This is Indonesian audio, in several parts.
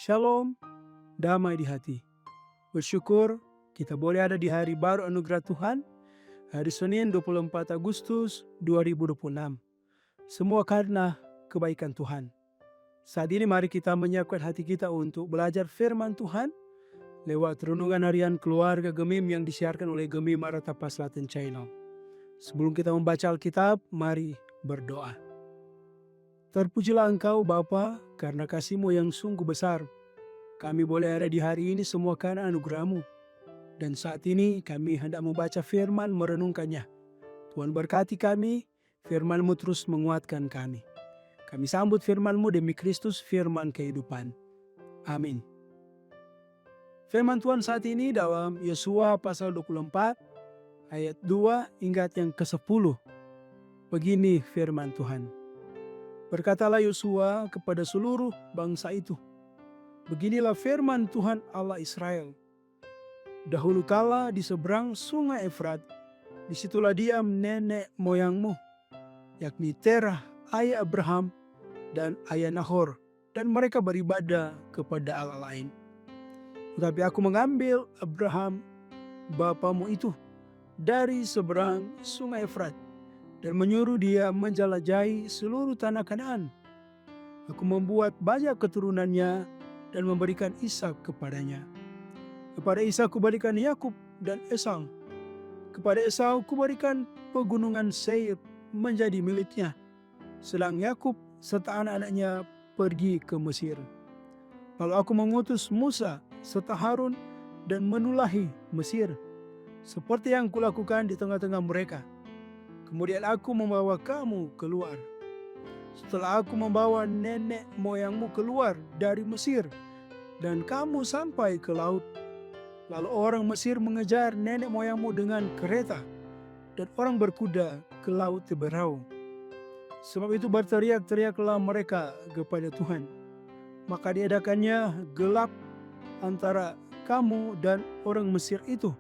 Shalom, damai di hati. Bersyukur kita boleh ada di hari baru anugerah Tuhan, hari Senin 24 Agustus 2026. Semua karena kebaikan Tuhan. Saat ini mari kita menyiapkan hati kita untuk belajar firman Tuhan lewat renungan harian keluarga Gemim yang disiarkan oleh Gemim Maratapa Selatan Channel. Sebelum kita membaca Alkitab, mari berdoa. Terpujilah Engkau Bapa, karena kasih-Mu yang sungguh besar. Kami boleh ada di hari ini semua karena anugerah-Mu. Dan saat ini kami hendak membaca firman, merenungkannya. Tuhan berkati kami, firman-Mu terus menguatkan kami. Kami sambut firman-Mu demi Kristus, firman kehidupan. Amin. Firman Tuhan saat ini dalam Yosua pasal 24, ayat 2 hingga yang ke-10. Begini firman Tuhan. Berkatalah Yosua kepada seluruh bangsa itu, beginilah firman Tuhan Allah Israel. Dahulu kala di seberang sungai Efrat, disitulah diam nenek moyangmu, yakni Terah, ayah Abraham, dan ayah Nahor, dan mereka beribadah kepada Allah lain. Tetapi aku mengambil Abraham, bapamu itu, dari seberang sungai Efrat, dan menyuruh dia menjelajahi seluruh tanah Kanaan. Aku membuat banyak keturunannya dan memberikan Ishak kepadanya. Kepada Ishak kuberikan Yakub dan Esau. Kepada Esau kuberikan pegunungan Seir menjadi miliknya. Sedang Yakub serta anak-anaknya pergi ke Mesir. Lalu aku mengutus Musa serta Harun dan menulahi Mesir, seperti yang kulakukan di tengah-tengah mereka. Kemudian aku membawa kamu keluar. Setelah aku membawa nenek moyangmu keluar dari Mesir, dan kamu sampai ke laut. Lalu orang Mesir mengejar nenek moyangmu dengan kereta, dan orang berkuda ke laut Teberau. Sebab itu berteriak-teriaklah mereka kepada Tuhan. Maka diadakannya gelap antara kamu dan orang Mesir itu,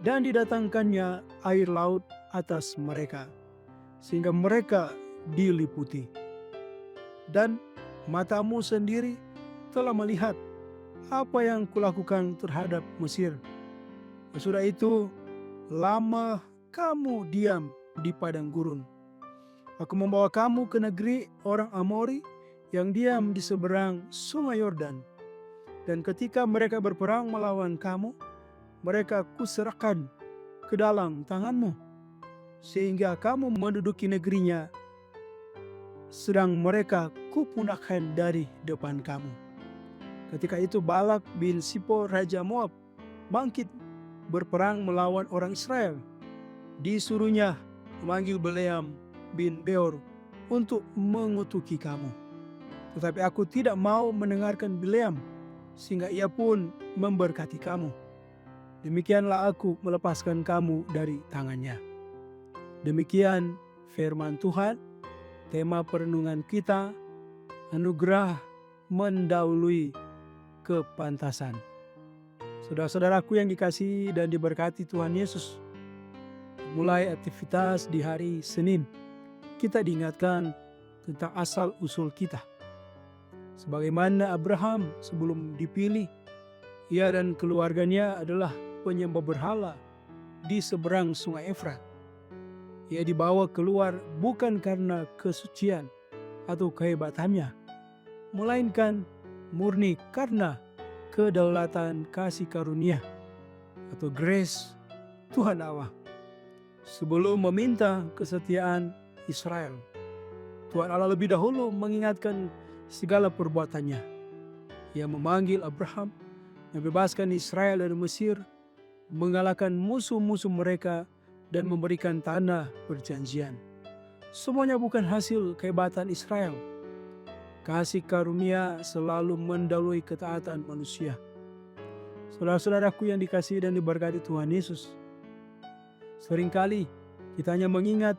dan didatangkannya air laut atas mereka, sehingga mereka diliputi. Dan matamu sendiri telah melihat apa yang kulakukan terhadap Mesir. Sesudah itu, lama kamu diam di padang gurun. Aku membawa kamu ke negeri orang Amori yang diam di seberang sungai Yordan. Dan ketika mereka berperang melawan kamu, mereka kuserahkan ke dalam tanganmu, sehingga kamu menduduki negerinya, sedang mereka kupunahkan dari depan kamu. Ketika itu Balak bin Sipor Raja Moab bangkit berperang melawan orang Israel. Disuruhnya memanggil Bileam bin Beor untuk mengutuki kamu. Tetapi aku tidak mau mendengarkan Bileam, sehingga ia pun memberkati kamu. Demikianlah aku melepaskan kamu dari tangannya. Demikian firman Tuhan. Tema perenungan kita, anugerah mendahului kepantasan. Saudara-saudaraku yang dikasihi dan diberkati Tuhan Yesus, mulai aktivitas di hari Senin, kita diingatkan tentang asal-usul kita. Sebagaimana Abraham sebelum dipilih, ia dan keluarganya adalah penyembah berhala di seberang sungai Efrat. Ia dibawa keluar bukan karena kesucian atau kehebatannya, melainkan murni karena kedaulatan kasih karunia atau grace Tuhan Allah. Sebelum meminta kesetiaan Israel, Tuhan Allah lebih dahulu mengingatkan segala perbuatannya. Ia memanggil Abraham, membebaskan Israel dari Mesir, mengalahkan musuh-musuh mereka, dan memberikan tanah perjanjian. Semuanya bukan hasil kehebatan Israel. Kasih karunia selalu mendahului ketaatan manusia. Saudara-saudaraku yang dikasihi dan diberkati Tuhan Yesus, seringkali kita hanya mengingat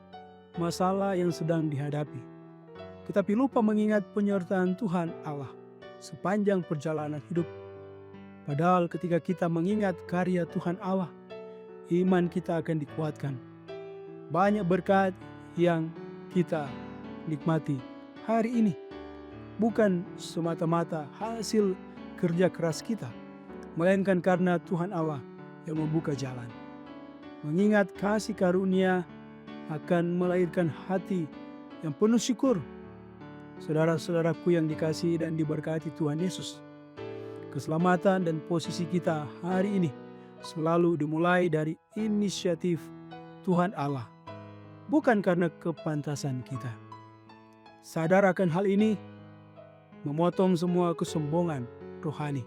masalah yang sedang dihadapi, tetapi lupa mengingat penyertaan Tuhan Allah sepanjang perjalanan hidup. Padahal ketika kita mengingat karya Tuhan Allah, iman kita akan dikuatkan. Banyak berkat yang kita nikmati hari ini bukan semata-mata hasil kerja keras kita, melainkan karena Tuhan Allah yang membuka jalan. Mengingat kasih karunia akan melahirkan hati yang penuh syukur. Saudara-saudaraku yang dikasihi dan diberkati Tuhan Yesus, keselamatan dan posisi kita hari ini selalu dimulai dari inisiatif Tuhan Allah, bukan karena kepantasan kita. Sadar akan hal ini memotong semua kesombongan rohani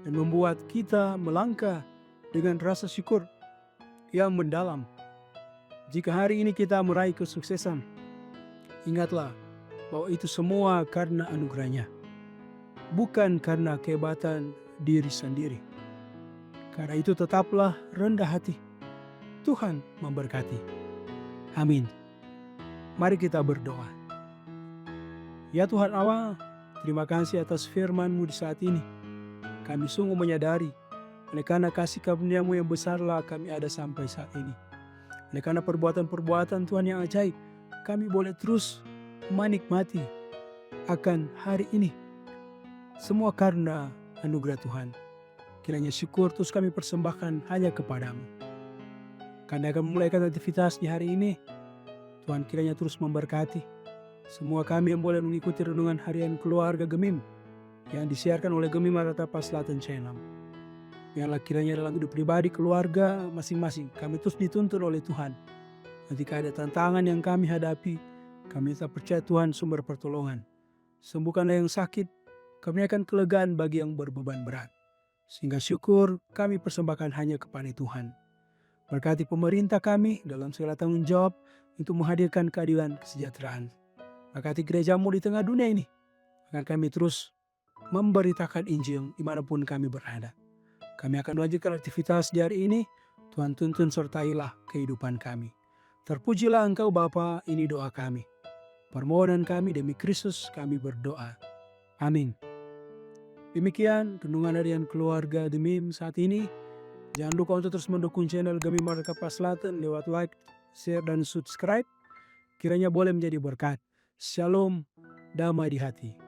dan membuat kita melangkah dengan rasa syukur yang mendalam. Jika hari ini kita meraih kesuksesan, ingatlah bahwa itu semua karena anugerahnya, bukan karena kehebatan diri sendiri. Karena itu tetaplah rendah hati. Tuhan memberkati. Amin. Mari kita berdoa. Ya Tuhan Allah, terima kasih atas firman-Mu di saat ini. Kami sungguh menyadari, oleh karena kasih karunia-Mu yang besarlah kami ada sampai saat ini. Oleh karena perbuatan-perbuatan Tuhan yang ajaib, kami boleh terus menikmati akan hari ini. Semua karena anugerah Tuhan. Kiranya syukur terus kami persembahkan hanya kepadamu. Kami akan memulaikan aktivitas di hari ini. Tuhan kiranya terus memberkati semua kami yang boleh mengikuti renungan harian keluarga Gemim yang disiarkan oleh Gemim Maranatha Selatan Channel. Biarlah kiranya dalam hidup pribadi keluarga masing-masing kami terus dituntun oleh Tuhan. Ketika ada tantangan yang kami hadapi, kami tetap percaya Tuhan sumber pertolongan. Sembuhkanlah yang sakit, kami akan kelegaan bagi yang berbeban berat. Sehingga syukur kami persembahkan hanya kepada Tuhan. Berkati pemerintah kami dalam segala tanggung jawab untuk menghadirkan keadilan kesejahteraan. Berkati gereja-Mu di tengah dunia ini, agar kami terus memberitakan Injil dimanapun kami berada. Kami akan melanjutkan aktivitas di hari ini. Tuhan tuntun sertailah kehidupan kami. Terpujilah Engkau Bapa, ini doa kami. Permohonan kami demi Kristus kami berdoa. Amin. Demikian renungan harian keluarga Gemim saat ini. Jangan lupa untuk terus mendukung channel Gemim Maranatha Selatan lewat like, share, dan subscribe. Kiranya boleh menjadi berkat. Shalom, damai di hati.